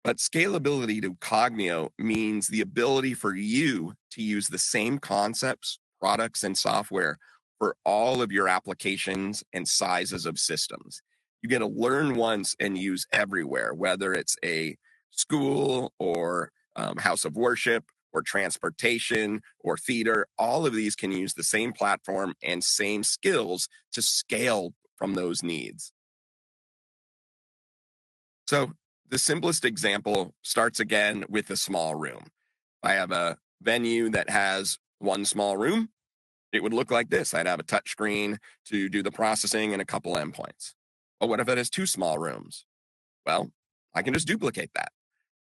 But scalability to Cognio means the ability for you to use the same concepts, products, and software for all of your applications and sizes of systems. You get to learn once and use everywhere, whether it's a school or house of worship or transportation or theater. All of these can use the same platform and same skills to scale from those needs. So the simplest example starts again with a small room. I have a venue that has one small room. It would look like this. I'd have a touch screen to do the processing and a couple endpoints. But what if it has two small rooms? Well, I can just duplicate that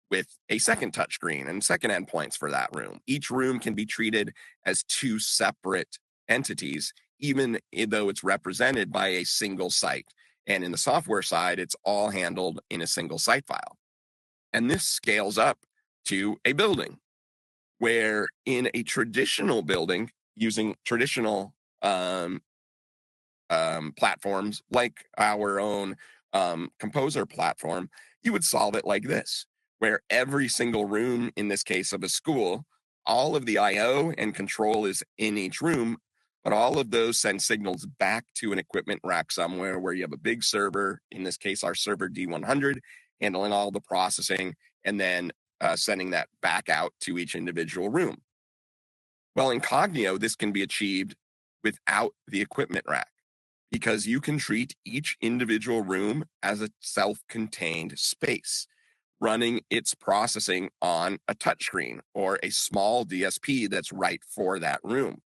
with a second touch screen and second endpoints for that room. Each room can be treated as two separate entities, even though it's represented by a single site. And in the software side, it's all handled in a single site file. And this scales up to a building where in a traditional building using traditional platforms like our own composer platform, you would solve it like this, where every single room, in this case of a school, all of the IO and control is in each room, but all of those send signals back to an equipment rack somewhere where you have a big server, in this case, our server D100, handling all the processing and then sending that back out to each individual room. Well, in Cognio, this can be achieved without the equipment rack because you can treat each individual room as a self-contained space, running its processing on a touchscreen or a small DSP that's right for that room.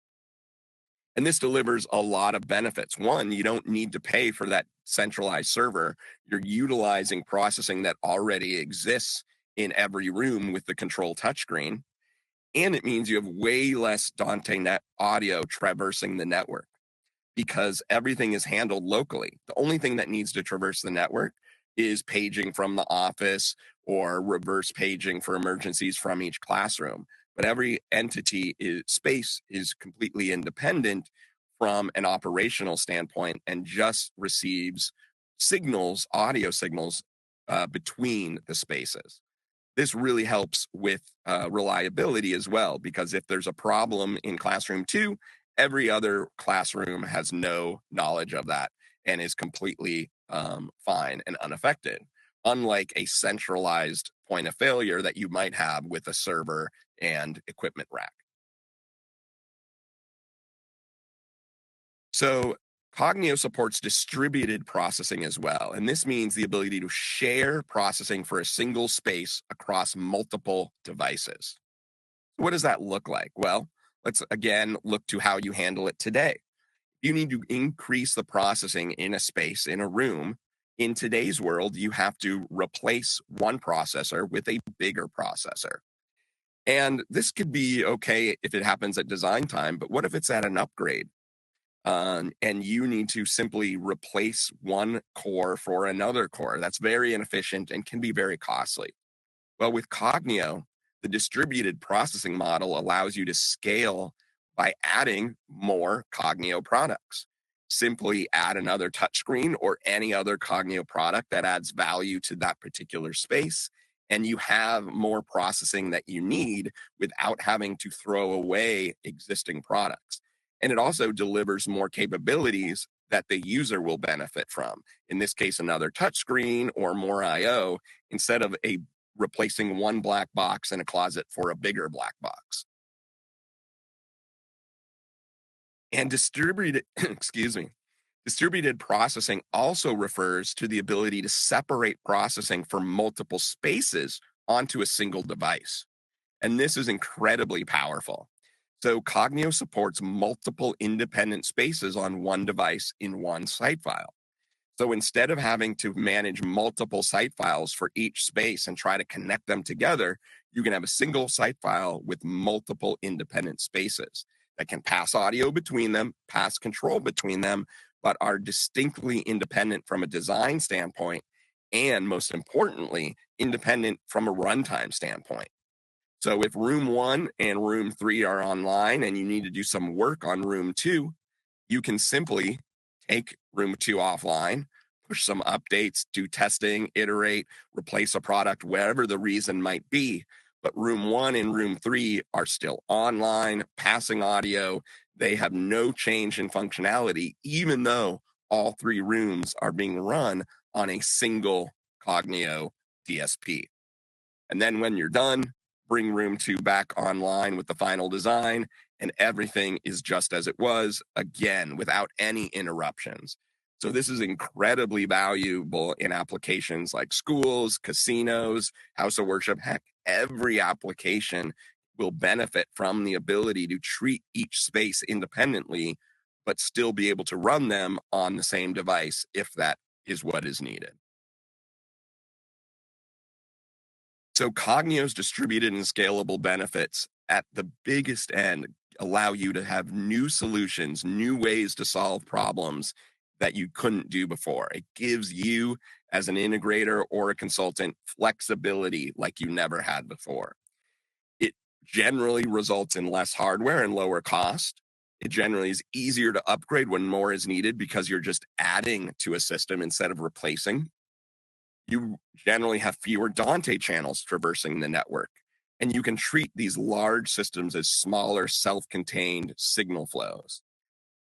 And this delivers a lot of benefits. One, you don't need to pay for that centralized server. You're utilizing processing that already exists in every room with the control touchscreen. And it means you have way less daunting net audio traversing the network because everything is handled locally. The only thing that needs to traverse the network is paging from the office or reverse paging for emergencies from each classroom. But every space is completely independent from an operational standpoint and just receives signals, audio signals between the spaces. This really helps with reliability as well, because if there's a problem in classroom 2, every other classroom has no knowledge of that and is completely fine and unaffected, unlike a centralized point of failure that you might have with a server and equipment rack. So Cognio supports distributed processing as well. And this means the ability to share processing for a single space across multiple devices. What does that look like? Well, let's again look to how you handle it today. You need to increase the processing in a space, in a room. In today's world, you have to replace one processor with a bigger processor. And this could be okay if it happens at design time, but what if it's at an upgrade? And you need to simply replace one core for another core. That's very inefficient and can be very costly. Well, with Cognio, the distributed processing model allows you to scale by adding more Cognio products. Simply add another touchscreen or any other Cognio product that adds value to that particular space, and you have more processing that you need without having to throw away existing products. And it also delivers more capabilities that the user will benefit from. In this case, another touchscreen or more IO instead of replacing one black box in a closet for a bigger black box. And distributed, excuse me, distributed processing also refers to the ability to separate processing for multiple spaces onto a single device. And this is incredibly powerful. So Cognio supports multiple independent spaces on one device in one site file. So instead of having to manage multiple site files for each space and try to connect them together, you can have a single site file with multiple independent spaces that can pass audio between them, pass control between them, but are distinctly independent from a design standpoint, and most importantly, independent from a runtime standpoint. So if room 1 and room 3 are online and you need to do some work on room 2, you can simply take room 2 offline, push some updates, do testing, iterate, replace a product, whatever the reason might be. But room one and room three are still online, passing audio. They have no change in functionality, even though all three rooms are being run on a single Cognio DSP. And then when you're done, bring room two back online with the final design, and everything is just as it was, again, without any interruptions. So this is incredibly valuable in applications like schools, casinos, house of worship. Heck, every application will benefit from the ability to treat each space independently, but still be able to run them on the same device if that is what is needed. So Cognio's distributed and scalable benefits at the biggest end allow you to have new solutions, new ways to solve problems that you couldn't do before. It gives you, as an integrator or a consultant, flexibility like you never had before. It generally results in less hardware and lower cost. It generally is easier to upgrade when more is needed because you're just adding to a system instead of replacing. You generally have fewer Dante channels traversing the network, and you can treat these large systems as smaller, self contained signal flows,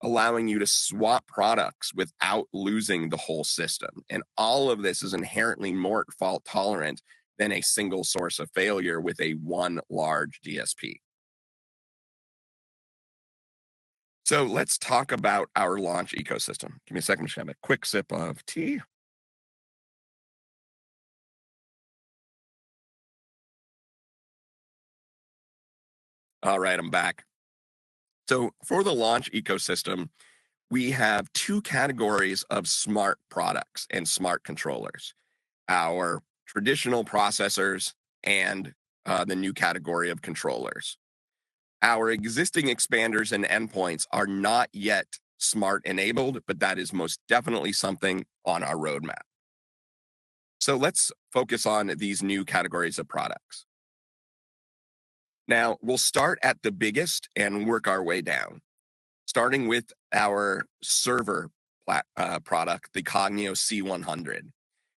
allowing you to swap products without losing the whole system. And all of this is inherently more fault tolerant than a single source of failure with a one large DSP. So let's talk about our launch ecosystem. Give me a second to have a quick sip of tea. All right, I'm back. So for the launch ecosystem, we have two categories of smart products and smart controllers: our traditional processors and the new category of controllers. Our existing expanders and endpoints are not yet smart enabled, but that is most definitely something on our roadmap. So let's focus on these new categories of products. Now, we'll start at the biggest and work our way down, starting with our server product, the Cognio C100.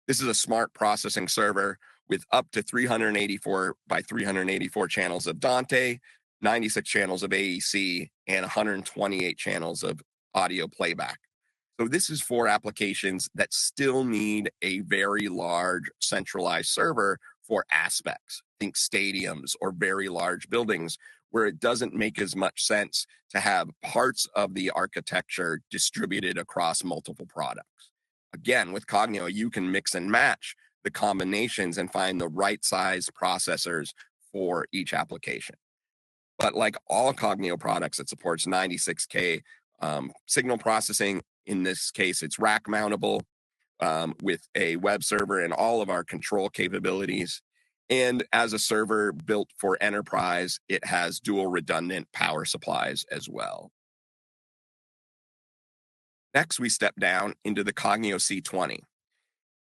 This is a smart processing server with up to 384 by 384 channels of Dante, 96 channels of AEC, and 128 channels of audio playback. So this is for applications that still need a very large centralized server for aspects. Think stadiums or very large buildings where it doesn't make as much sense to have parts of the architecture distributed across multiple products. Again, with Cognio, you can mix and match the combinations and find the right size processors for each application. But like all Cognio products, it supports 96K signal processing. In this case, it's rack mountable with a web server and all of our control capabilities. And as a server built for enterprise, it has dual redundant power supplies as well. Next, we step down into the Cognio C20.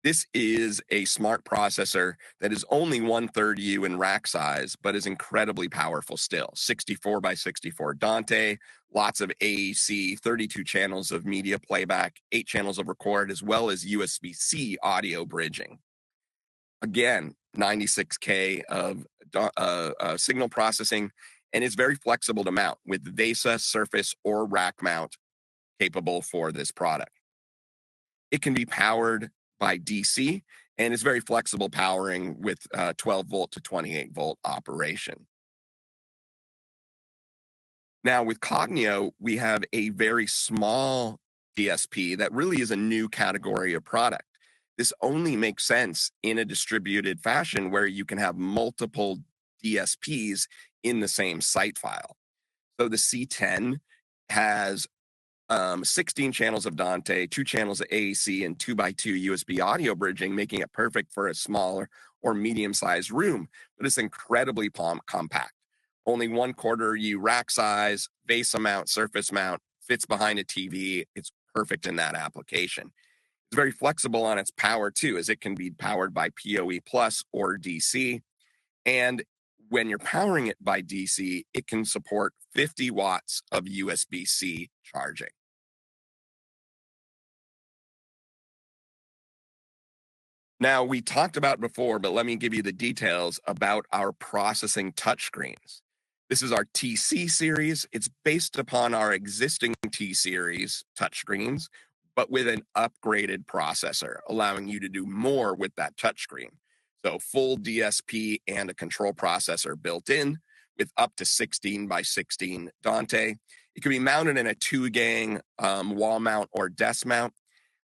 This is a smart processor that is only 1/3 U in rack size, but is incredibly powerful still. 64 by 64 Dante, lots of AEC, 32 channels of media playback, 8 channels of record, as well as USB-C audio bridging. Again, 96K of signal processing, and it's very flexible to mount with VESA, Surface, or rack mount capable for this product. It can be powered by DC, and it's very flexible powering with 12 volt to 28 volt operation. Now, with Cognio, we have a very small DSP that really is a new category of product. This only makes sense in a distributed fashion where you can have multiple DSPs in the same site file. So the C10 has 16 channels of Dante, 2 channels of AAC, and 2x2 USB audio bridging, making it perfect for a smaller or medium-sized room. But it's incredibly compact. Only 1/4 U rack size, base mount, surface mount, fits behind a TV. It's perfect in that application. It's very flexible on its power too, as it can be powered by PoE plus or DC. And when you're powering it by DC, it can support 50 watts of USB-C charging. Now, we talked about before, but let me give you the details about our processing touchscreens. This is our TC series. It's based upon our existing T series touchscreens, but with an upgraded processor, allowing you to do more with that touchscreen. So, full DSP and a control processor built in with up to 16 by 16 Dante. It can be mounted in a 2-gang wall mount or desk mount.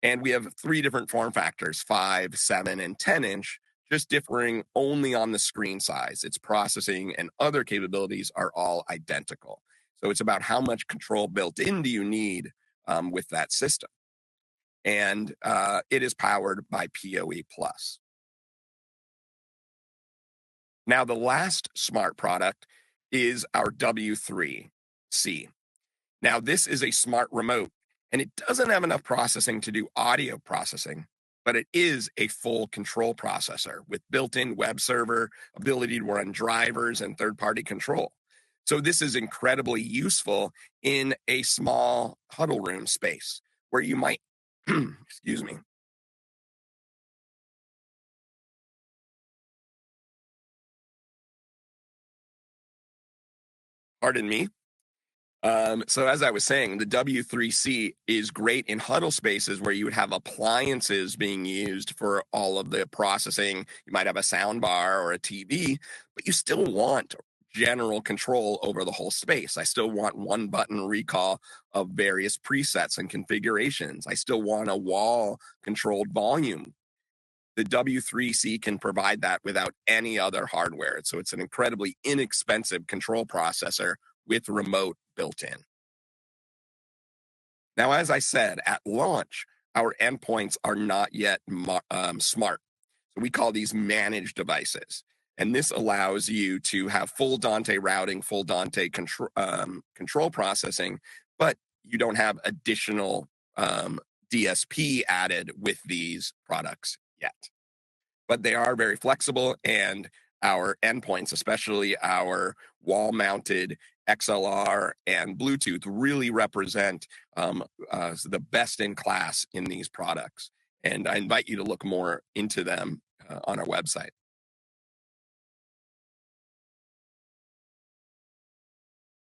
And we have 3 different form factors, 5, 7, and 10-inch, just differing only on the screen size. Its processing and other capabilities are all identical. So it's about how much control built in do you need with that system. And it is powered by PoE+. Now, the last smart product is our W3C. Now, this is a smart remote, and it doesn't have enough processing to do audio processing, but it is a full control processor with built-in web server, ability to run drivers and third-party control. So this is incredibly useful in a small huddle room space where you might, excuse me, pardon me. So as I was saying, the W3C is great in huddle spaces where you would have appliances being used for all of the processing. You might have a sound bar or a TV, but you still want general control over the whole space. I still want one button recall of various presets and configurations. I still want a wall controlled volume. The W3C can provide that without any other hardware. So it's an incredibly inexpensive control processor with remote built in. Now, as I said, at launch, our endpoints are not yet smart. So we call these managed devices. And this allows you to have full Dante routing, full Dante control processing, but you don't have additional DSP added with these products yet. But they are very flexible, and our endpoints, especially our wall-mounted XLR and Bluetooth, really represent the best in class in these products. And I invite you to look more into them on our website.